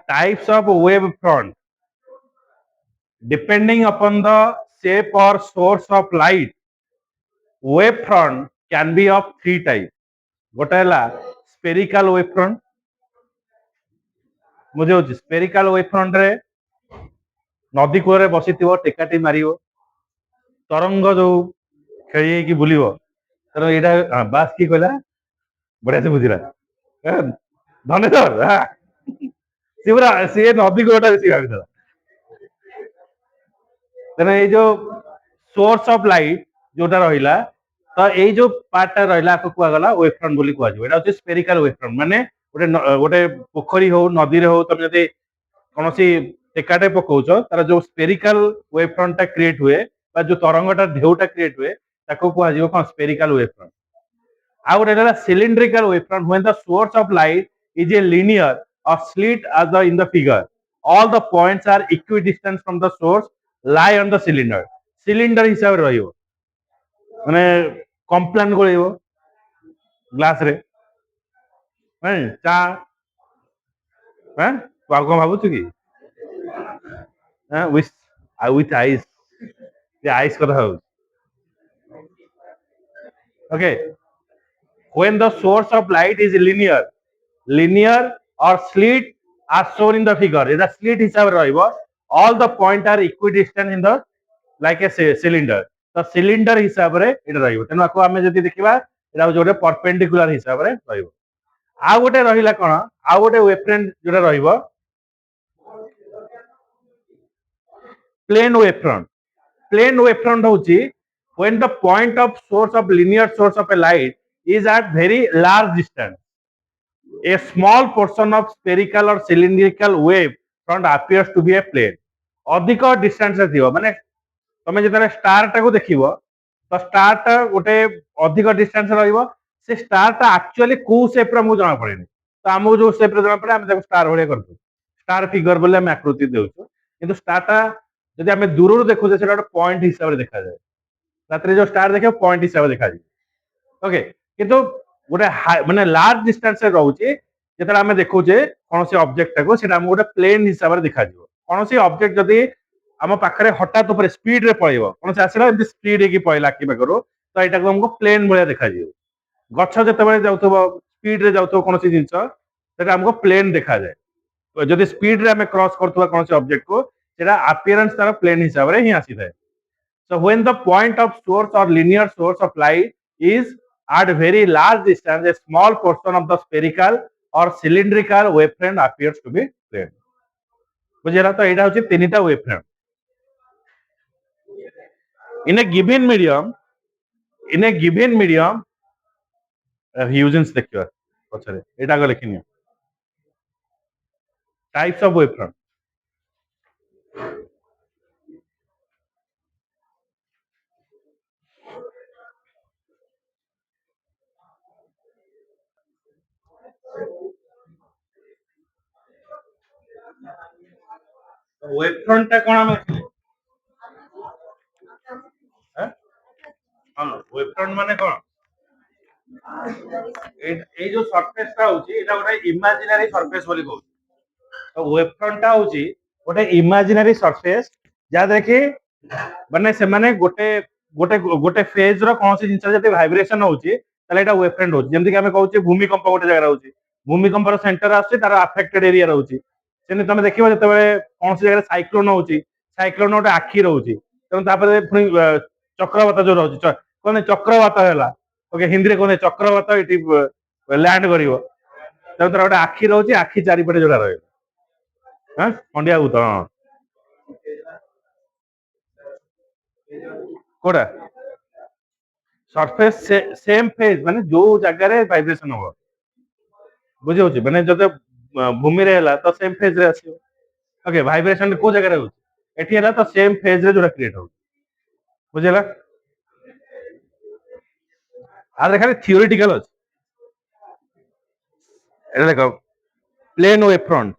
Types of wave front depending upon the shape or source of light. Wave front can be of three types. गोटे है spherical wave front बुझे spherical wave front रे नदी cool बसी टेकाटी मार तरंग जो खेल बुल तर यहाँ बास किए कहला बढ़िया से बुझला धनेश्वर सी पूरा सी नदी कूलटा बेस भाई तेना ये जो सोर्स ऑफ लाइट जोटा रहा तो यही जो पार्टा रहा कहगला वेव फ्रंट बोली कहु स्पेरिकल वेव फ्रंट माने गोटे गोटे पोखरी हो नदी हो तुम जब कौन टेकाटे पकाउच तार जो स्पेरिकल वेव फ्रंट क्रिएट हुए जो तरंगटा ढेउटा क्रिएट हुए कौन स्पेरिकल वेव फ्रंट आउ गोटे cylindrical wave front when the source of light is a linear or slit as the in the figure all the points are equidistant from the source lie on the cylinder cylinder हिसाब रे रहियो माने complain गोळेबो glass रे हैं चा हैं तू आगो भाबुछु की with ice the ice कथा हो okay when the source of light is linear or slit as shown in the figure is a slit हिसाब रे रहिबो all the point are equidistant in the like a cylinder तो cylinder हिसाब रे एटा रहिबो तेनु आको हमें जति देखिबा एटा हो जोटे परपेंडिकुलर हिसाब रे रहिबो आ गोटे रहिला कोन आ गोटे वेव फ्रंट जोटा रहिबो plane wave front होची when the point of source of linear source of a light is at very large distance a small portion of spherical or cylindrical wave front appears to be a plane अधिक distance रे थिबो माने तमे जेतरे star टा को देखिबो तो star टा गोटे अधिक डिस्टेंस रहइबो से स्टार टा एक्चुअली को शेप रे हमको जाना पड़ेनी तो हमको जो शेप रे जाना पड़े हम ताको स्टार भलिया करदु स्टार फिगर बोले हम आकृति देउछु किंतु स्टार टा जदि हम दूर देखु जे सेटा पॉइंट हिसाब रे देखा जाए रात्रि जो स्टार देखे पॉइंट हिसाब रे देखा जाए ओके किंतु गोटे माने लार्ज डिस्टेंस रे रहउची जेतरा हम देखुचे कोनोसी ऑब्जेक्ट को सेटा हम गोटे प्लेन हिसाब रे देखा जिवो कोनोसी ऑब्जेक्ट जदि आम पाखे हठात ऊपर स्पीड रे पळेबो कोनोसी आसिला एमती स्पीड की पळेला कि पाखरो तो एटा को हमको प्लेन भलिया देखा जिवो गच्छ जेतेबेले जाउथबो स्पीड रे जाउथबो कोनोसी जिंस सेटा हमको प्लेन देखा जाए जदि स्पीड रे हम क्रॉस करथबा कोनोसी ऑब्जेक्ट को सेटा अपीयरेंस तार प्लेन हिसाब रे ही आसी थाए so when the point of source or linear source of light is at very large distance a small portion of the spherical or cylindrical wavefront appears to be plane बुझेला तो एटा होची तीनटा wavefront in a given medium Huygens देखियो पछरे एटा को लिखिनियो types of wavefront wavefront टा कोन हम हां wavefront माने कोन ए जो सरफेस टा होची एटा गोटे इमेजिनरी सरफेस बोली कहू तो वेव फ्रंट टा होची गोटे इमेजिनरी सरफेस जा देखि माने से माने गोटे गोटे गोटे फेज रो कोनसी जिंस जति वाइब्रेशन होची तले एटा वेव फ्रंट होची जेमति कि हमें कहूची भूमिकंप गोटे जगह होची भूमिकंप रो सेंटर आसी तार अफेक्टेड एरिया रहउची सेने तमे देखिबो जतबे कोनसी जगह साइक्लोन होची साइक्लोन गोटे आखी रहउची तमे तापर पुनी चक्रवात जो रहउची कोने चक्रवात हैला ओके हिंदी रे कोने चक्रवात इटी लैंड करिवो तमे तार गोटे आखी रहउची आखी चारि पटे जोडा रहय हां खंडिया भूत हां कोडा सरफेस सेम फेज माने जो जगह रे वाइब्रेशन हो बुझे होची माने जते भूमि रे हैला तो सेम फेज रे आसीयो ओके वाइब्रेशन को जगह रे होची एठी हैला तो सेम फेज रे जोडा क्रिएट हो बुझेला आ देखा थियोरेटिकल अछि एटा देखो प्लेन वेव फ्रंट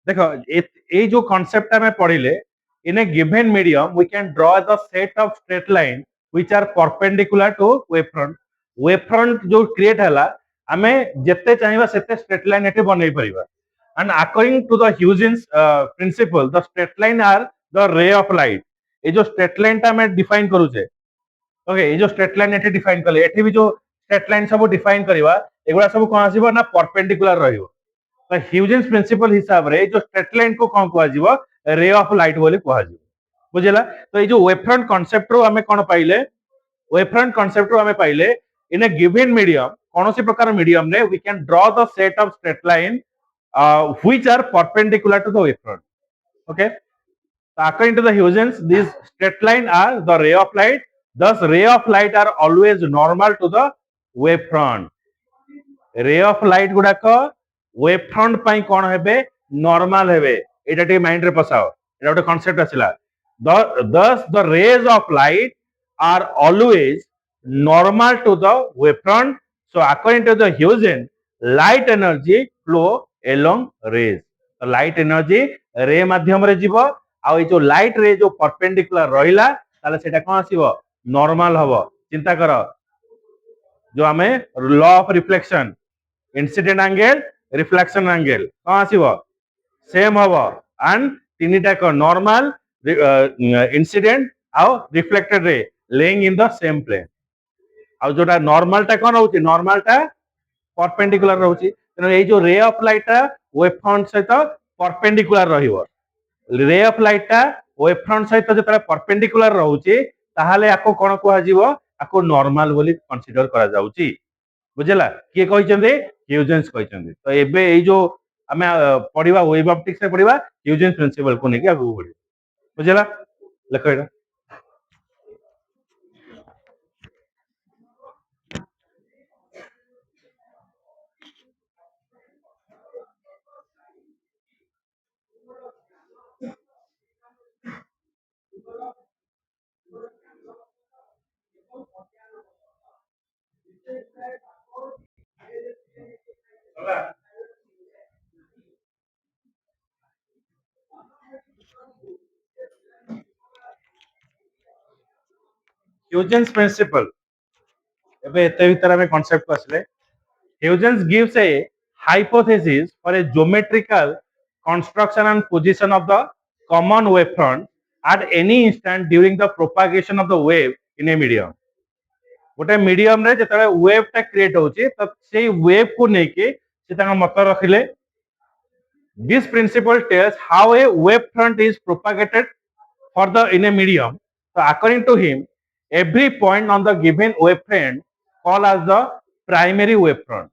देखो ये जो कॉन्सेप्ट हमें पढ़िले in a given medium we can draw the set of straight line which are perpendicular to wave front जो क्रिएट हैला हमें जत्ते चाहिबा सेते स्ट्रेट लाइन एठी बनै परिबा and according to the Huygens principle the straight line are the ray of light ये जो स्ट्रेट लाइन टा हमें डिफाइन करूचे ओके ये जो स्ट्रेट लाइन एठी डिफाइन कले एठी भी जो स्ट्रेट लाइन सब डिफाइन करबा एगुडा सब कोन आसीबो ना परपेंडिकुलर रहिबो तो ह्यूजेंस प्रिंसिपल हिसाब रे जो स्ट्रेट लाइन को कौन कुआ रे ऑफ लाइट बोली कुआ बुझेला तो ये जो वेव फ्रंट कांसेप्ट रो हमें कौन पाइले वेव फ्रंट कांसेप्ट रो हमें पाइले इन ए गिवन मीडियम कौन सी प्रकार मीडियम रे we can draw the set of straight line which are perpendicular to the wave front okay so according to the Huygens these straight line are the ray of light thus ray of light are always normal to the wave front ray of light गुड़ाक wave front पाई कौन हेबे normal हेबे एटा टे mind रे पसाओ एटा गोटे concept आसिला thus the rays of light are always normal to the wave front so according to the Huygens light energy flow along rays तो light energy रे माध्यम रे जीवो आ ए जो लाइट रे जो परपेंडिकुलर रहिला ताले सेटा कोन आसीबो नॉर्मल हबो चिंता करो जो हमें law of reflection incident angle reflection angle कौन आसीबो सेम हबो एंड तीनटा को नॉर्मल इंसिडेंट आउ reflected ray lying in the same plane आउ जोटा नॉर्मल टा कोन होउची नॉर्मल टा परपेंडिकुलर रहउची तनो ए जो रे ऑफ लाइट टा वेव फ्रंट सहित परपेंडिकुलर रहिबो रे ऑफ लाइट टा वेव फ्रंट सहित जेतरा परपेंडिकुलर रहउची ताहाले आको कोन कुआ जीवो आको नॉर्मल बोली कंसीडर करा जाउची बुझेला किए कहते ह्यूजेंस कहते तो एबे ए जो आमे पढ़िबा वेव ऑप्टिक्स रे पढ़िबा ह्यूजेंस प्रिंसिपल को नेकी आगु बढ़ी बुझेला लेखो एटा ह्यूजेंस प्रिंसिपल एबे एते भीतर आमे कांसेप्ट को आसले Huygens gives A hypothesis for a geometrical construction and position of the common wave front at any instant during the propagation of the wave in a medium गोटे मीडियम रे जेतले wave टा create होची त सेई wave को नेके से ताका मत रखिले this principle tells how a wave front is propagated for the in a medium so according to him every point on the given wave front called as the primary wave front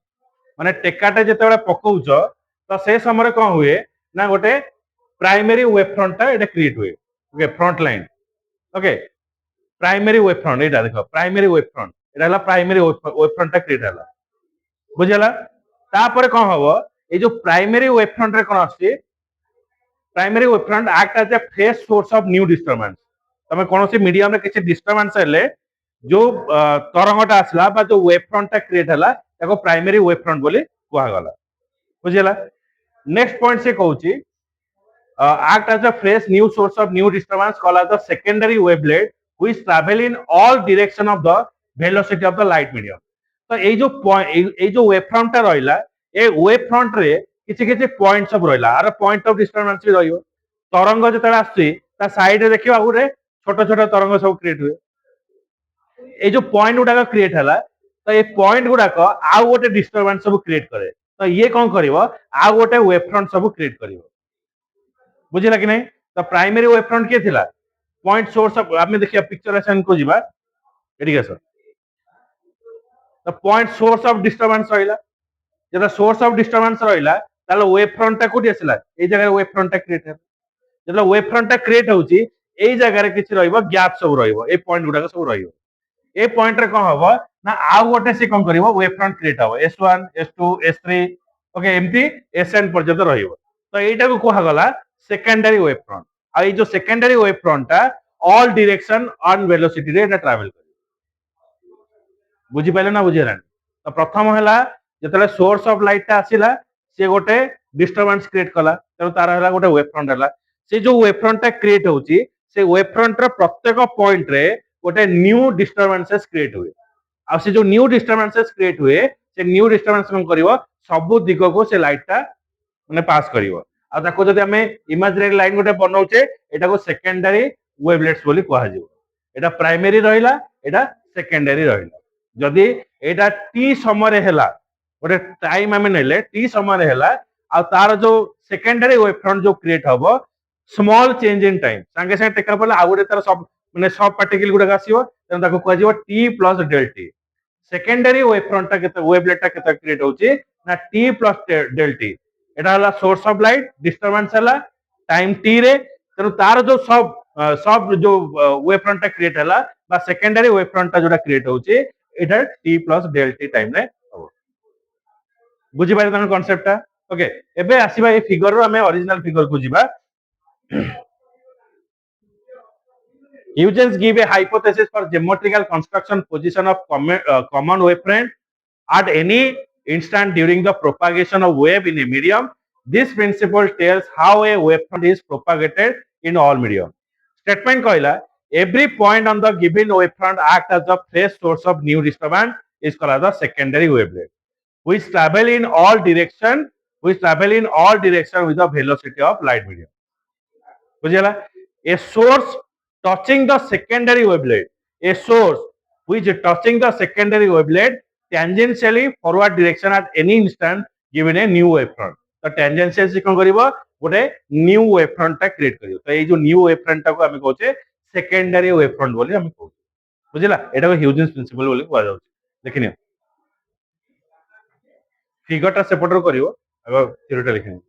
माने टेकाटे जेतेबेले पकाउछ तो से समय कोन हुए ना गोटे primary wave front टा एटा create हुए okay front line okay primary wave front एटा देखो प्राइमरी वेव फ्रंट एटा हला प्राइमरी वेव फ्रंट टा क्रिएट हला बुझला तापर कोन हबो ए जो प्राइमरी वेव फ्रंट रे कोन आछि primary wave front act as a fresh source of new disturbance तमे कोनोसी मीडियम रे किछि डिस्टरबेंस हेले जो तरंगटा आसला बा जो वेव फ्रंट टा क्रिएट हला ताको प्राइमरी वेव फ्रंट बोली कुआ गला बुझला नेक्स्ट पॉइंट से कहूची act as a fresh new source of new disturbance called as the secondary wavelet which travel in all direction of the velocity of the light medium तो ए जो ए जो wave front टा रहिला ए वेव फ्रंट रे किछि किछि point सब रहिला आर पॉइंट ऑफ डिस्टरबेंस भी रहियो तरंग जेतला आसी ता साइड रे देखिबा गुरे छोट छोट तरंग सब क्रिएट हुए ए जो पॉइंट गुडा क्रिएट हला तो ये पॉइंट गुडाक आउ गोटे डिस्टरबेंस सब क्रिएट करे तो ये कौन करिवो आउ गोटे वेव फ्रंट सब क्रिएट करिवो बुझिला कि नहीं तो प्राइमरी वेव फ्रंट के थिला पॉइंट सोर्स ऑफ आपने देखिया पिक्चर असन को जिबा एडी सर तो पॉइंट सोर्स ऑफ डिस्टरबेंस रहिला जेटा सोर्स ऑफ डिस्टरबेंस रहिला ताले वेव फ्रंट टा कोठी आसिला ए जगह वेव फ्रंट टा क्रिएट है जेटा वेव फ्रंट टा क्रिएट होउची ए जगह रे किछि रहइबो गैप सब रहइबो ए पॉइंट गुडा सब रहइबो ए पॉइंट रे कोन हबो ना आउ गोटे से कोन करिवो वेव फ्रंट क्रिएट हबो S1 S2 S3 okay MT Sn पर्यंत रहइबो तो एटा को कोहा गला सेकेंडरी वेव फ्रंट आ ये जो सेकेंडरी वेव फ्रंट टा all direction and velocity रे एटा ट्रैवल कर बुझी पाले ना बुझी रानी तो प्रथम हला जतले सोर्स ऑफ लाइट ता आसीला से गोटे डिस्टरबेंस क्रिएट कला तेणु तार हला गोटे वेव फ्रंट हला से जो वेव फ्रंट ता क्रिएट होची से वेव फ्रंट रे प्रत्येक पॉइंट रे गोटे न्यू डिस्टरबेंसेस क्रिएट हुए आ से जो न्यू डिस्टरबेंसेस क्रिएट हुए से न्यू डिस्टरबेंस कोन करिवो सब दिग को से लाइट ता माने पास करिवो आ ताको जदि हमें इमेजिनरी लाइन गोटे बनाउचे एटा को सेकेंडरी वेवलेट्स बोली कहा जिवो एटा प्राइमरी रहिला एटा सेकेंडरी रहिला जदि एटा टी समय रे हैला गोटे टाइम हमें नेले टी समय रे हैला आ तार जो सेकेंडरी वेव फ्रंट जो क्रिएट हबो स्मॉल चेंज इन टाइम संगे संगे टेका पले आ गोटे तार सब माने सब पार्टिकल गुडा आसीबो तेन ताको कह जिवो T plus del T secondary wave front टा केते वेवलेट टा केते क्रिएट होची ना टी प्लस डेल टी एटा हला सोर्स ऑफ लाइट डिस्टरबेंस हला टाइम टी रे तेनु तार जो सब जो वेव फ्रंट टा क्रिएट हला बा सेकेंडरी वेव फ्रंट टा जोटा क्रिएट होची एटा T plus del T time रे हो बुझी पारे तन कांसेप्ट टा ओके एबे आसीबा ए फिगर रो हमें ओरिजिनल फिगर को जिबा Huygens give a hypothesis for geometrical construction position of common wavefront at any instant during the propagation of wave in a medium. This principle tells how a wavefront is propagated in all medium. Statement कहला every point on the given wavefront act as a fresh source of new disturbance is called as a secondary wavelet, which travel in all direction with the velocity of light medium. बुझिला a source touching the secondary wavelet, a source which touching the secondary wavelet tangentially forward direction at any instant given a new wavefront. तो tangential से कौन करिवो गोटे new wavefront टा create करिवो तो ये जो new wavefront टा को हम कहउचे सेकेंडरी wavefront बोली हम कहउचे बुझिला एटा को ह्यूजेंस प्रिंसिपल बोली कहआ जाउचे देखिनियो फिगर टा सेपटर करिवो आगो थ्योरी टा लिखिनियो